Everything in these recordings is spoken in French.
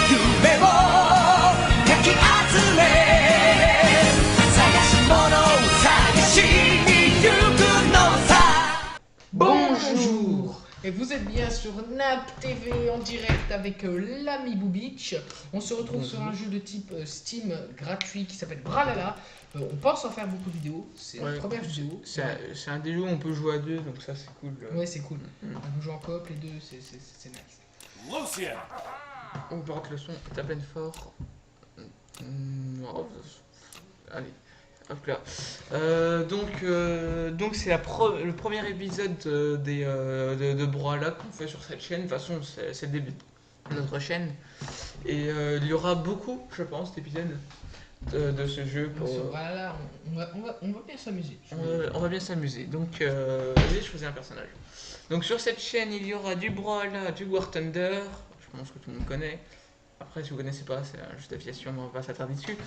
夢をかき集め探し物を探しに行くのさ。 Bonjour et vous êtes bien sur NAP TV en direct avec l'ami Boubitch. On se retrouve sur un jeu de type Steam gratuit qui s'appelle Brawlhalla. On pense en faire beaucoup de vidéos, c'est la première vidéo. C'est un des jeux où on peut jouer à deux, donc ça c'est cool. Ouais, c'est cool. On peut jouer en coop, les deux, c'est nice. Lucien. Oh, par contre, le son est à peine fort. Allez, hop là. Donc c'est le premier épisode de Brawlhalla qu'on fait sur cette chaîne. De toute façon, c'est le début de notre chaîne. Et il y aura beaucoup, je pense, d'épisodes de ce jeu. Voilà, on va bien s'amuser. On va bien s'amuser. Donc, vas-y, je choisis un personnage. Donc, sur cette chaîne, il y aura du Brawlhalla, du War Thunder. Je pense que tout le monde connaît. Après, si vous connaissez pas, c'est un jeu d'aviation, on va pas s'attarder dessus.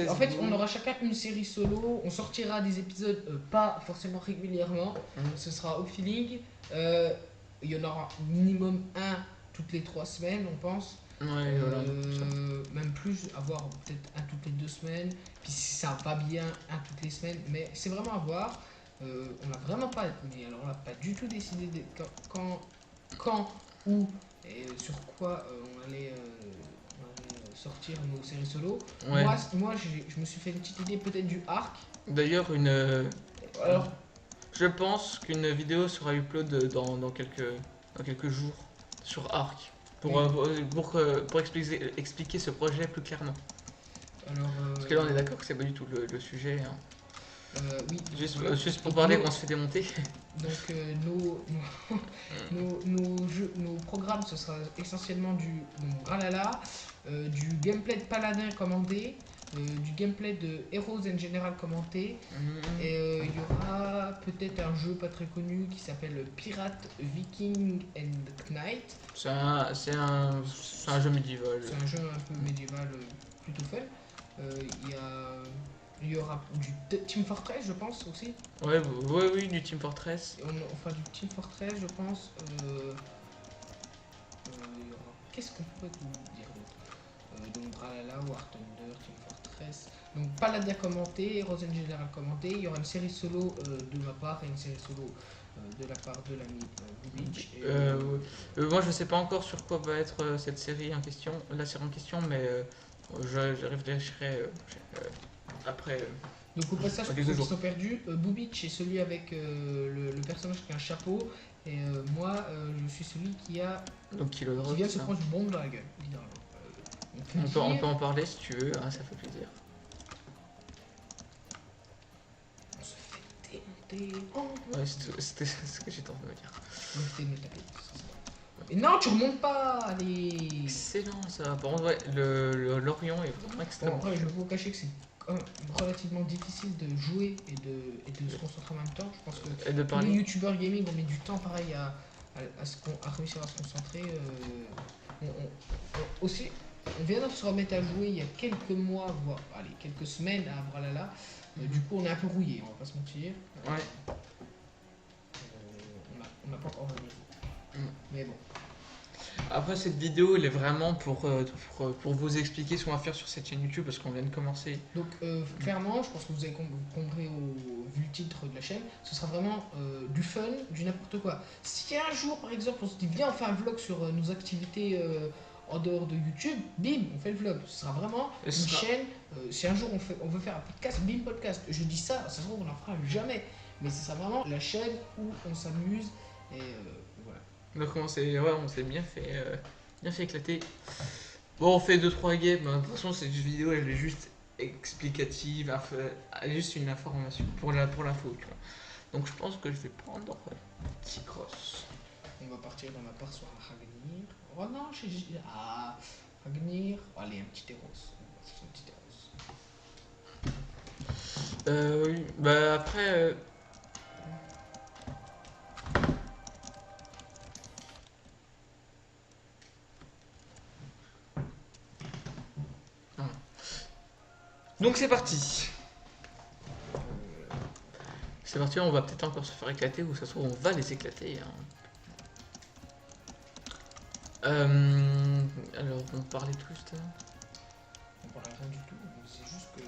En fait, on aura chacun une série solo. On sortira des épisodes pas forcément régulièrement. Ce sera au feeling. Il y en aura minimum un toutes les 3 semaines, on pense. Ouais, voilà. Même plus, avoir peut-être un toutes les 2 semaines. Puis si ça va bien, un toutes les semaines. Mais c'est vraiment à voir. On n'a vraiment pas, mais alors là, pas du tout décidé de quand, où et sur quoi on allait sortir nos séries solo. Ouais. Moi je me suis fait une petite idée peut-être du arc. D'ailleurs, Alors, je pense qu'une vidéo sera upload dans quelques jours sur Arc pour expliquer ce projet plus clairement. alors Parce que là, on est d'accord que c'est pas du tout le sujet. Hein. oui. Juste pour parler qu'on se fait démonter. Donc nos programmes, ce sera essentiellement du Brawlhalla, du gameplay de Paladin commandé, du gameplay de Heroes and General commenté, et il y aura peut-être un jeu pas très connu qui s'appelle Pirate Viking and Knight. C'est un jeu médiéval. C'est un jeu un peu médiéval plutôt fun. Il y aura du Team Fortress, je pense aussi. Oui, du Team Fortress. Enfin, du Team Fortress, je pense. Qu'est-ce qu'on pourrait vous dire d'autre donc Brawlhalla, War Thunder, Team Fortress. Donc Paladin commenté, Rosen General commenté. Il y aura une série solo de ma part et une série solo de la part de l'ami Boubitch. Moi, je sais pas encore sur quoi va être cette série en question, mais je réfléchirai après. Donc au passage, pour ceux qui sont perdus, Boubitch est celui avec le personnage qui a un chapeau, et moi je suis celui qui vient de se prendre une bombe dans la gueule, littéralement. On peut en parler si tu veux, hein, ça fait plaisir. On se fait démonter. Ouais, c'était ce que j'étais en train de me dire. On se fait me taper. Et non, tu remontes pas, allez. Excellent ça. Par contre, ouais, l'Orient est vraiment extrêmement. Bon, après, je vais vous cacher que c'est relativement difficile de jouer et de se concentrer en même temps. Je pense que tous les youtubeurs gaming, on met du temps pareil à réussir à se concentrer. Aussi, on vient de se remettre à jouer il y a quelques mois, voire quelques semaines à Brawlhalla. Du coup, on est un peu rouillé, on va pas se mentir. Ouais. On n'a pas encore réussi. Mais bon. Après, cette vidéo, elle est vraiment pour vous expliquer ce qu'on va faire sur cette chaîne YouTube parce qu'on vient de commencer. Donc, clairement, je pense que vous avez compris vu le titre de la chaîne, ce sera vraiment du fun, du n'importe quoi. Si un jour, par exemple, on se dit viens, on fait un vlog sur nos activités en dehors de YouTube, bim, on fait le vlog. Ce sera vraiment une chaîne. Si un jour on veut faire un podcast, bim, podcast. Je dis ça se trouve, on n'en fera jamais. Mais ce sera vraiment la chaîne où on s'amuse et voilà. Donc on s'est bien fait éclater. Bon, on fait 2-3 games, de toute façon cette vidéo elle est juste explicative, elle est juste une information pour l'info, tu vois. Donc je pense que je vais prendre petit cross. On va partir dans la part sur Ragnir. Oh non, Ragnir. Oh, allez, un petit Eros. C'est un petit Eros. Oui, bah après. Donc c'est parti. C'est parti, on va peut-être encore se faire éclater, ou ça se trouve on va les éclater. Hein. Alors, on parlait de quoi justement? On parle rien du tout, c'est juste que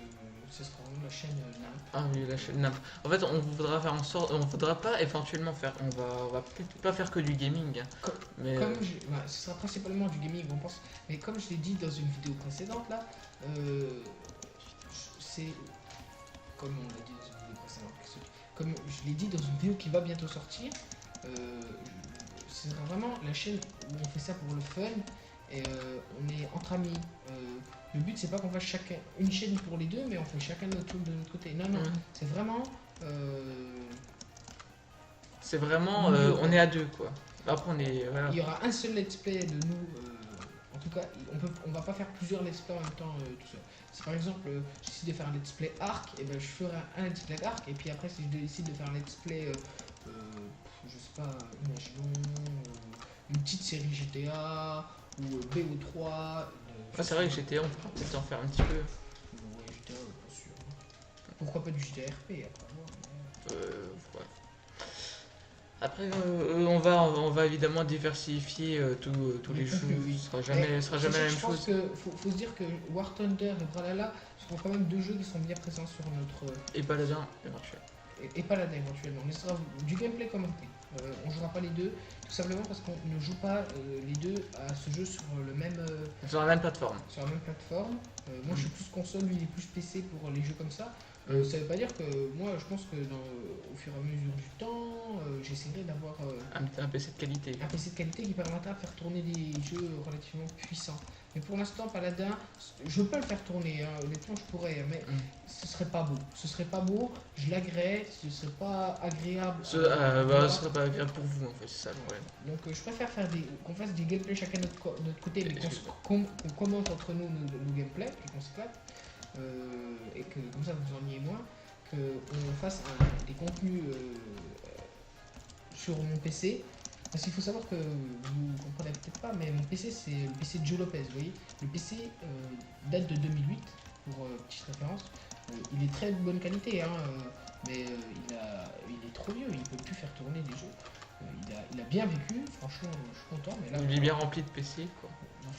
ce sera vraiment la chaîne NAMP. Ah oui, la chaîne NAMP. En fait, on voudra faire en sorte, on voudra pas éventuellement faire, on va peut-être pas faire que du gaming, hein, mais Ce sera principalement du gaming, on pense. Mais comme je l'ai dit dans une vidéo précédente là, c'est comme on l'a dit dans une vidéo précédente, comme je l'ai dit dans une vidéo qui va bientôt sortir, c'est vraiment la chaîne où on fait ça pour le fun et on est entre amis. Le but c'est pas qu'on fasse chacun une chaîne pour les deux, mais on fait chacun notre truc de notre côté. Non, non, c'est vraiment. c'est vraiment, Milieu, on est à deux quoi. Après on est, voilà. Il y aura un seul let's play de nous. En tout cas, on va pas faire plusieurs let's play en même temps tout seul. Si par exemple j'essaie de faire un let's play Arc, et ben je ferai un let's play Arc, et puis après si je décide de faire un let's play, je sais pas, imaginons une petite série GTA ou BO3. Ah, c'est vrai que GTA, on pourra peut-être en faire un petit peu. Ouais, GTA, pas sûr. Pourquoi pas du GTA RP après voir. Ouais. Après, on va évidemment diversifier tous les jeux. Oui. Ce sera jamais la même Je pense chose. que faut se dire que War Thunder et Brawlhalla sont quand même deux jeux qui sont bien présents sur notre. Et Paladin, éventuellement. Et Paladin éventuellement. Mais ce sera du gameplay comme RP. On jouera pas les deux, tout simplement parce qu'on ne joue pas les deux à ce jeu sur le même. Sur la même plateforme. Sur la même plateforme. Moi je suis plus console, lui il est plus PC pour les jeux comme ça. Ça veut pas dire que moi je pense que au fur et à mesure du temps, j'essaierai d'avoir Un PC de qualité. un PC de qualité qui permettra de faire tourner des jeux relativement puissants. Mais pour l'instant, Paladin, je peux le faire tourner, hein, honnêtement je pourrais, mais ce serait pas beau. Ce serait pas beau, je l'agréerais, ce serait pas agréable. Ce serait pas agréable pour vous en fait, c'est ça le problème. Donc je préfère faire qu'on fasse des gameplays chacun de notre côté, mais qu'on commente entre nous nos gameplays, puis qu'on s'éclate. Et que comme ça vous ennuyez moins, qu'on fasse des contenus sur mon PC. Parce qu'il faut savoir que vous comprenez peut-être pas, mais mon PC c'est le PC de Joe Lopez, vous voyez. Le PC date de 2008, pour petite référence. Il est très de bonne qualité, hein, mais il est trop vieux, il peut plus faire tourner des jeux. Il a bien vécu, franchement je suis content. Mais là, Il est bien rempli de PC quoi.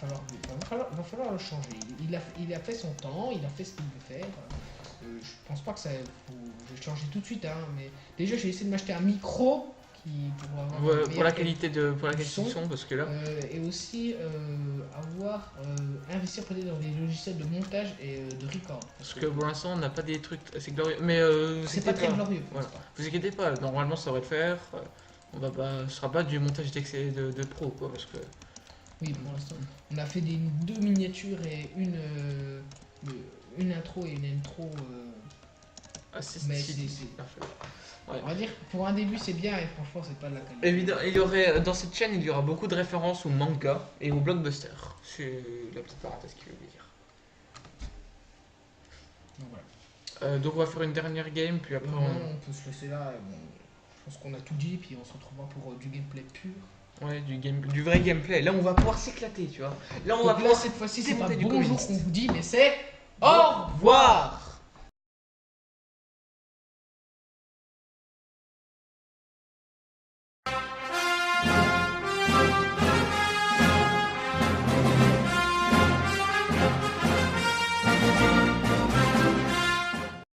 va falloir le changer. Il a fait son temps, il a fait ce qu'il veut faire. Je pense pas que ça. Je vais changer tout de suite, hein, mais déjà j'ai essayé de m'acheter un micro qui pour avoir Pour la qualité de son. son, parce que là. Et aussi investir peut-être dans des logiciels de montage et de record. Parce que pour l'instant on n'a pas des trucs assez glorieux. Mais c'est pas très glorieux. Voilà. Vous inquiétez pas, normalement ça va le faire. On va pas, ce sera pas du montage d'excès de pro quoi, parce que. Oui, pour l'instant. On a fait deux miniatures et une intro et une intro. Assez mais stylé. c'est Parfait. On va dire pour un début c'est bien et franchement c'est pas de la qualité. Évidemment, il y aurait, dans cette chaîne il y aura beaucoup de références au manga et au blockbuster. C'est la petite parenthèse qu'il veut dire. Donc voilà. Donc on va faire une dernière game, puis après on peut se laisser là. Bon, je pense qu'on a tout dit, puis on se retrouvera pour du gameplay pur. Ouais, du vrai gameplay. Là on va pouvoir s'éclater, tu vois. Là on va Donc là pouvoir cette fois-ci c'est pas démonter du bonjour communiste. qu'on vous dit, mais c'est Au revoir.